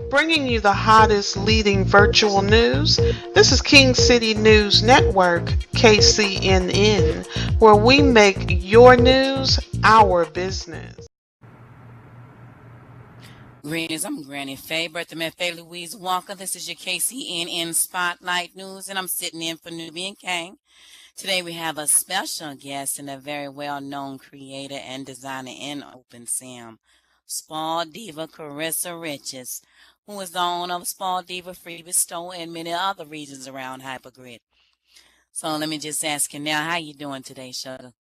bringing you the hottest leading virtual news. This is King City News Network, KCNN, where we make your news our business. Greetings, I'm Granny Faye, Bertha Faye Louise Walker. This is your KCNN Spotlight News, and I'm sitting in for Nubi and KENG. Today we have a special guest and a very well-known creator and designer in Open Sim, Spa Diva Carissa Richez, who is the owner of Spa Diva Freebie Store and many other regions around Hypergrid. So let me just ask you now, how you doing today, Sugar?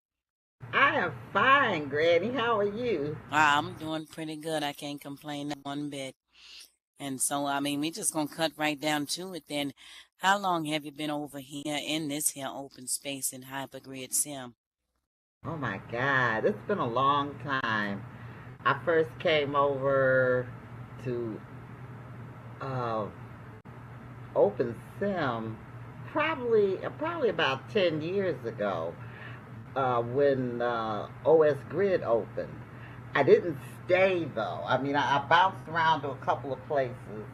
I am fine, Granny. How are you? I'm doing pretty good. I can't complain one bit. And so, we just gonna cut right down to it then. How long have you been over here in this here open space in Hypergrid Sim? Oh my God, it's been a long time. I first came over to uh, Open Sim probably about 10 years ago when OS Grid opened. I didn't stay though. I bounced around to a couple of places,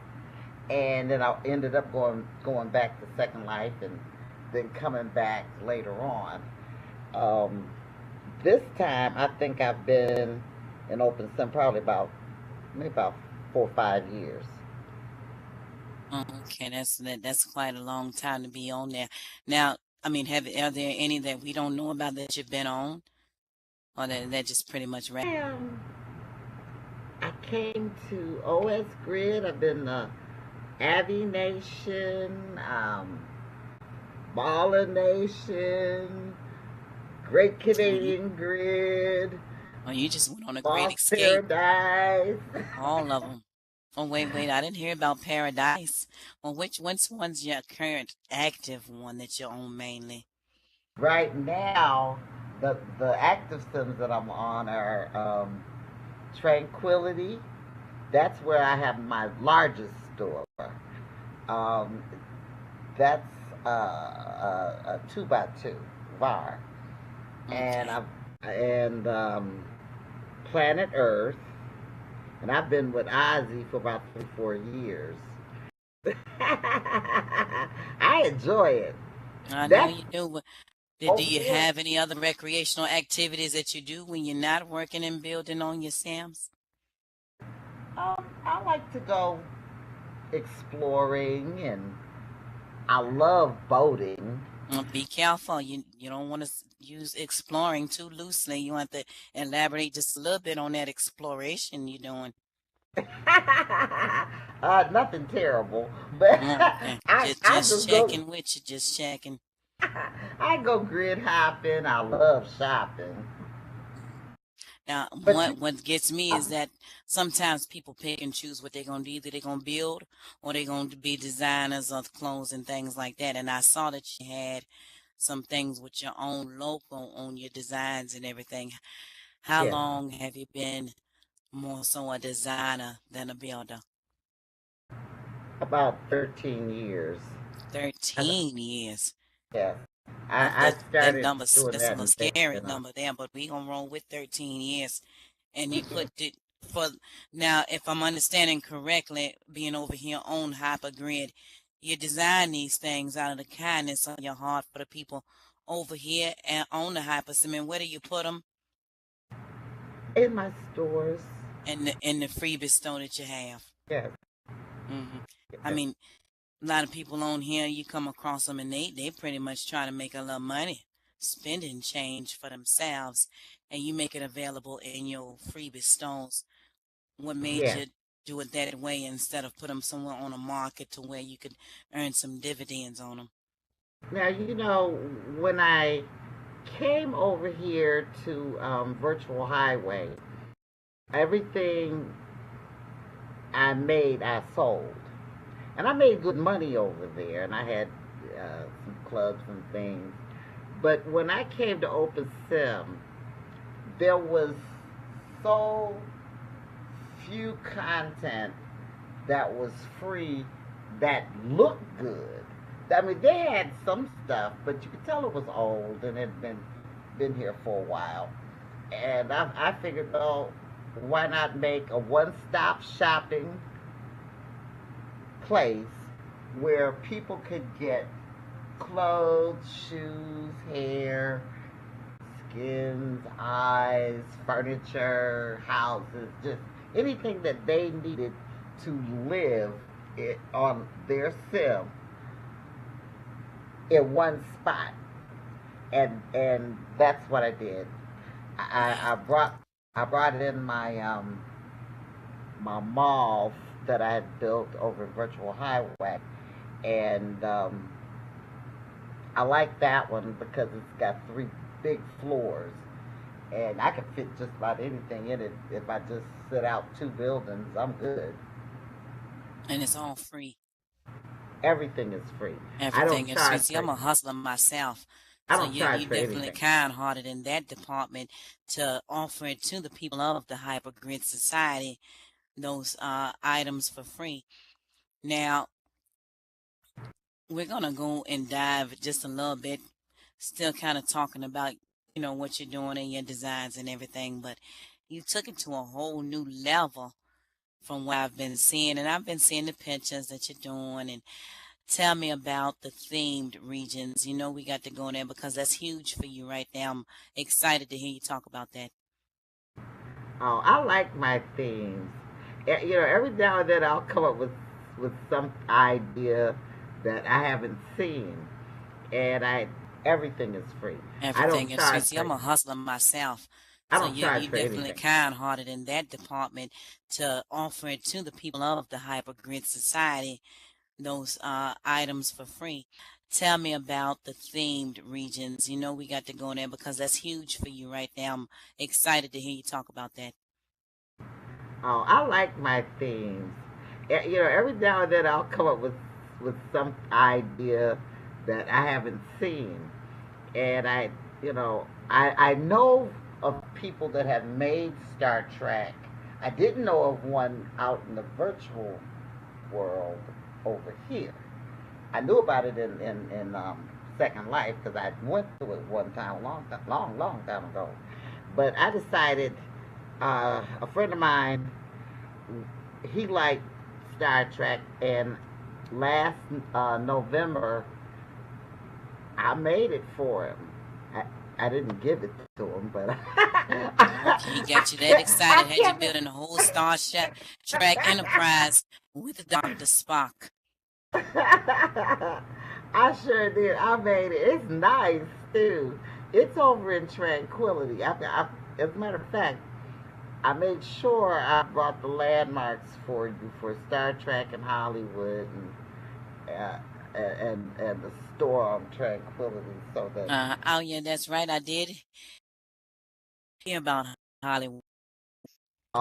and then I ended up going back to Second Life, and then coming back later on. Um, this time, I think I've been in Open Sim probably maybe about 4 or 5 years. Okay, that's quite a long time to be on there. Now, are there any that we don't know about that you've been on, or that just pretty much right? I came to OS Grid. I've been Avi Nation, Baller Nation, Great Canadian Grid, Oh, you just went on a great Boss escape, Paradise. all of them. Oh, wait, I didn't hear about Paradise. Well, which one's your current active one that you own mainly? Right now, the active sims that I'm on are Tranquility. That's where I have my largest store. Um, that's a 2x2 VAR, and Okay. Planet Earth, and I've been with Ozzy for about 3 or 4 years. I enjoy it. I know That's you do. But do over you here. have any other recreational activities that you do when you're not working and building on your Sims? I like to go exploring, and I love boating. Be careful. You don't want to use exploring too loosely. You want to elaborate just a little bit on that exploration you're doing. Nothing terrible, but Okay. I Just just go. checking with you. Just checking. I go grid hopping. I love shopping, Now, but you. what gets me Uh, is that sometimes people pick and choose what they're gonna do. Either they're gonna build or they're going to be designers of clothes and things like that. And I saw that you had some things with your own logo on your designs and everything. How yes, long have you been more so a designer than a builder? about 13 years. And 13 years. yes, I That started number's doing that's a that little in scary Vietnam. number there, but we gonna roll with 13 years. And you put it for now, if I'm understanding correctly, being over here on Hypergrid, you design these things out of the kindness of your heart for the people over here and on the Hypersim. And where do you put them? In my stores. In the freebie store that you have. Yes, hmm I yes, mean, a lot of people on here, you come across them and they pretty much try to make a little money, spending change for themselves, and you make it available in your freebie stores. What made yes. you do it that way instead of put them somewhere on a market to where you could earn some dividends on them? Now, when I came over here to Virtual Highway, everything I made, I sold. And I made good money over there, and I had some clubs and things. But when I came to Open Sim, there was so few content that was free that looked good. They had some stuff, but you could tell it was old and had been here for a while. And I figured, well, why not make a one-stop shopping place where people could get clothes, shoes, hair, skins, eyes, furniture, houses, just anything that they needed to live on their sim in one spot. And that's what I did. Yeah. I brought in my mall that I had built over Virtual Highway, and I like that one because it's got 3 big floors, and I can fit just about anything in it. If I just sit out 2 buildings, I'm good. And it's all free. Everything is free. I Everything don't is free. charge See, for I'm a hustler myself. I So don't you charge for definitely anything. kind-hearted in that department to offer it to the people of the hyper-grid society, those items for free. Now, we're going to go and dive just a little bit, still kind of talking about, what you're doing and your designs and everything, but you took it to a whole new level from what I've been seeing. And I've been seeing the pictures that you're doing. And tell me about the themed regions. We got to go in there because that's huge for you right now. I'm excited to hear you talk about that. Oh, I like my themes. Every now and then I'll come up with some idea that I haven't seen, and I everything is free. I don't Everything is free. charge See, for I'm a hustler myself. I So don't you charge for definitely anything. kind-hearted in that department to offer it to the people of the hyper-grid society, those items for free. Tell me about the themed regions. We got to go in there because that's huge for you right now. I'm excited to hear you talk about that. Oh, I like my themes. Every now and then I'll come up with some idea that I haven't seen, and I know of people that have made Star Trek. I didn't know of one out in the virtual world over here. I knew about it in Second Life because I went to it one time, long time ago. But I decided, a friend of mine, he liked Star Trek, and last November I made it for him. I didn't give it to him, but Okay, he got you that I excited, had you kept building a whole Star Trek Enterprise with Dr. Spock. I sure did. I made it. It's nice too. It's over in Tranquility. As a matter of fact, I made sure I brought the landmarks for you for Star Trek in Hollywood and the store on Tranquility, so that Oh, yeah, that's right. I did hear about Hollywood.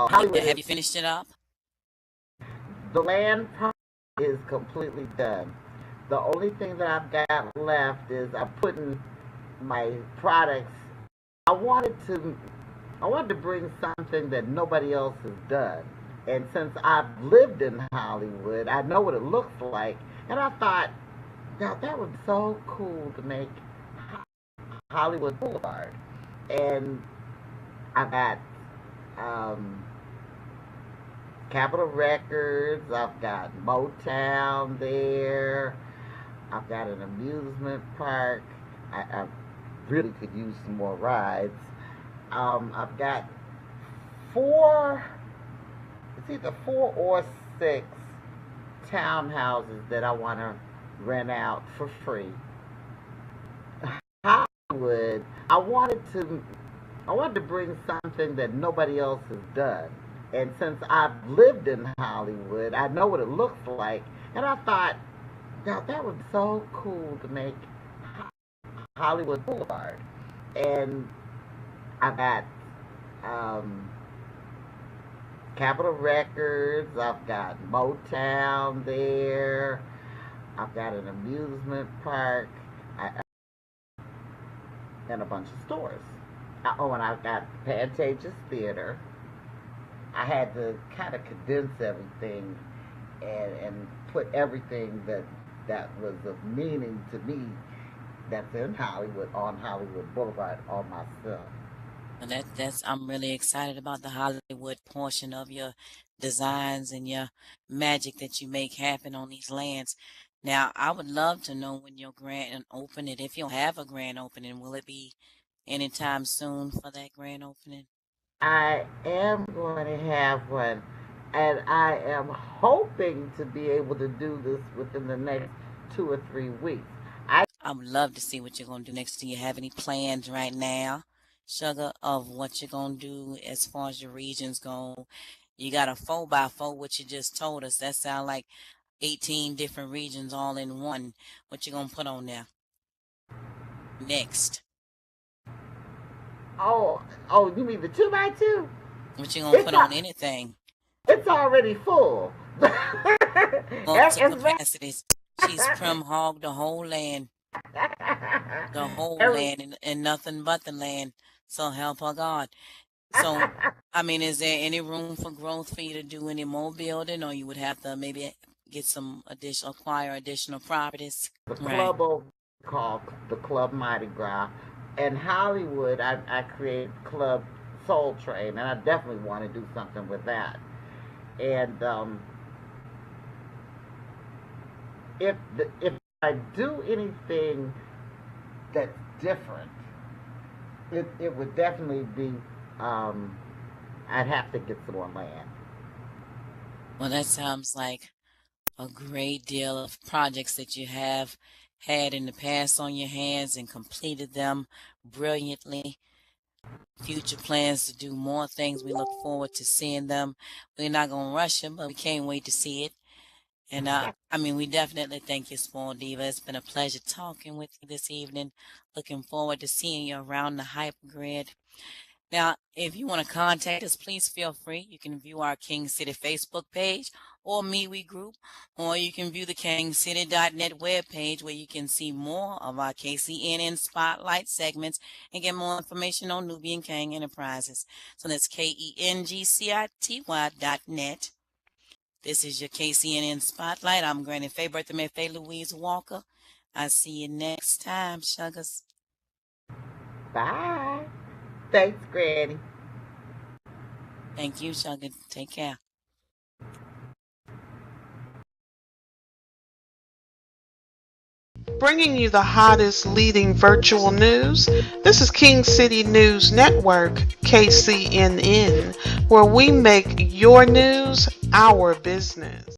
Hollywood Have is you finished it up? the land part is completely done. The only thing that I've got left is I'm putting my products. I wanted to I wanted to bring something that nobody else has done. And since I've lived in Hollywood, I know what it looks like. And I thought, now that would be so cool to make Hollywood Boulevard. And I've got um, Capitol Records, I've got Motown there, I've got an amusement park. I really could use some more rides. I've got four, it's either 4 or 6 townhouses that I want to rent out for free. Hollywood, I wanted to bring something that nobody else has done. And since I've lived in Hollywood, I know what it looks like. And I thought, now that would be so cool to make Hollywood Boulevard. And I've got um, Capitol Records, I've got Motown there, I've got an amusement park, and a bunch of stores. Oh, and I've got Pantages Theater. I had to kind of condense everything and put everything that was of meaning to me that's in Hollywood on Hollywood Boulevard on myself. Well, that's I'm really excited about the Hollywood portion of your designs and your magic that you make happen on these lands. Now, I would love to know when your grand opening, if you'll have a grand opening, will it be anytime soon for that grand opening? I am going to have one, and I am hoping to be able to do this within the next 2 or 3 weeks. I would love to see what you're gonna do next. Do you have any plans right now, Sugar, of what you're gonna do as far as your regions go? You got a 4x4, what you just told us. That sound like 18 different regions all in one. What you gonna put on there next? Oh, you mean the 2x2? What you gonna It's put not, on anything? it's already full. Up to It's capacities. She's prim hog the whole every, land, and nothing but the land. So help her God. So, I mean, is there any room for growth for you to do any more building, or you would have to maybe get some acquire additional properties? the Right. club over called the Club Mardi Gras. In Hollywood, I created Club Soul Train, and I definitely want to do something with that. And if I do anything that's different, it would definitely be I'd have to get some more land. Well, that sounds like a great deal of projects that you have had in the past on your hands and completed them brilliantly. Future plans to do more things. We look forward to seeing them. We're not going to rush them, but we can't wait to see it. And I mean, we definitely thank you, Small Diva. It's been a pleasure talking with you this evening. Looking forward to seeing you around the hype grid. Now, if you want to contact us, please feel free. You can view our King City Facebook page or MeWe group, or you can view the KingCity.net webpage where you can see more of our KCNN Spotlight segments and get more information on Nubian King Enterprises. So that's KENGCITY.net. This is your KCNN Spotlight. I'm Granny Faye, Bertha Faye Louise Walker. I'll see you next time, Sugars. Bye. Thanks, Granny. Thank you, Sugar. Take care. Bringing you the hottest leading virtual news. This is King City News Network, KCNN, where we make your news our business.